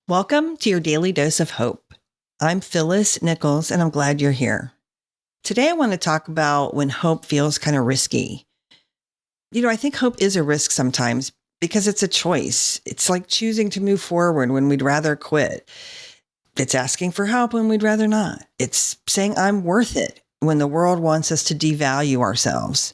Welcome to your daily dose of hope. I'm Phyllis Nichols, and I'm glad you're here. Today, I want to talk about when hope feels kind of risky. I think hope is a risk sometimes because it's a choice. It's like choosing to move forward when we'd rather quit. It's asking for help when we'd rather not. It's saying I'm worth it when the world wants us to devalue ourselves.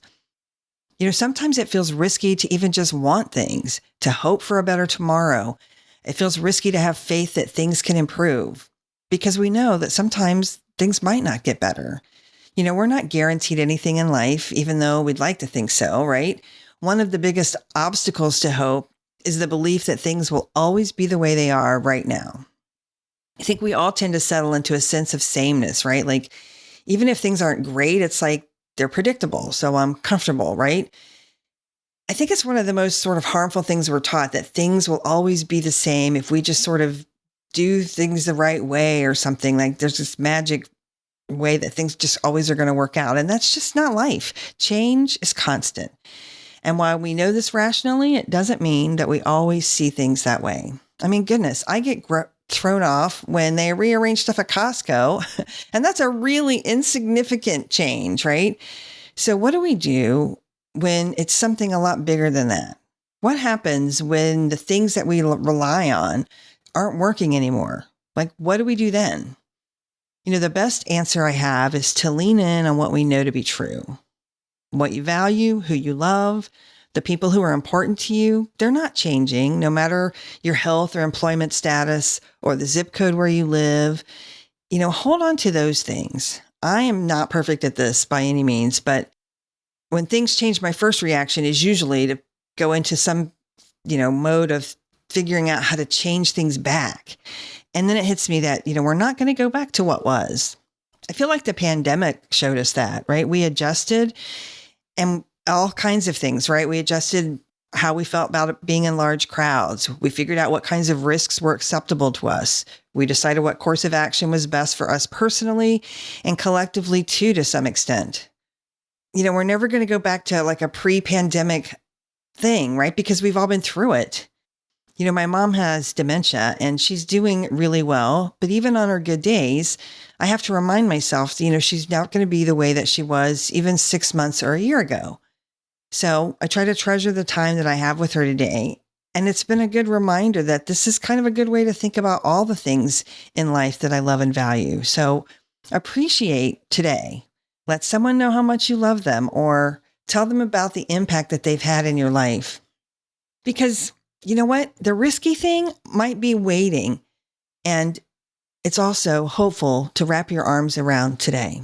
Sometimes it feels risky to even just want things, to hope for a better tomorrow. It feels risky to have faith that things can improve because we know that sometimes things might not get better. We're not guaranteed anything in life, even though we'd like to think so, right? One of the biggest obstacles to hope is the belief that things will always be the way they are right now. I think we all tend to settle into a sense of sameness, right? Like, even if things aren't great, it's like they're predictable, so I'm comfortable, right? I think it's one of the most sort of harmful things we're taught, that things will always be the same if we just sort of do things the right way or something. Like there's this magic way that things just always are going to work out. And that's just not life. Change is constant. And while we know this rationally, it doesn't mean that we always see things that way. I mean, goodness, I get thrown off when they rearrange stuff at Costco. And that's a really insignificant change, right? So what do we do when it's something a lot bigger than that? What happens when the things that we rely on aren't working anymore? Like, what do we do then? The best answer I have is to lean in on what we know to be true. What you value, who you love, the people who are important to you, they're not changing, no matter your health or employment status or the zip code where you live. Hold on to those things. I am not perfect at this by any means, but when things change, my first reaction is usually to go into some, mode of figuring out how to change things back. And then it hits me that, we're not going to go back to what was. I feel like the pandemic showed us that, right? We adjusted and all kinds of things, right? We adjusted how we felt about being in large crowds. We figured out what kinds of risks were acceptable to us. We decided what course of action was best for us personally and collectively too, to some extent. We're never going to go back to like a pre-pandemic thing, right? Because we've all been through it. My mom has dementia and she's doing really well, but even on her good days, I have to remind myself, she's not going to be the way that she was even 6 months or a year ago. So I try to treasure the time that I have with her today. And it's been a good reminder that this is kind of a good way to think about all the things in life that I love and value. So appreciate today. Let someone know how much you love them or tell them about the impact that they've had in your life. Because you know what? The risky thing might be waiting. And it's also hopeful to wrap your arms around today.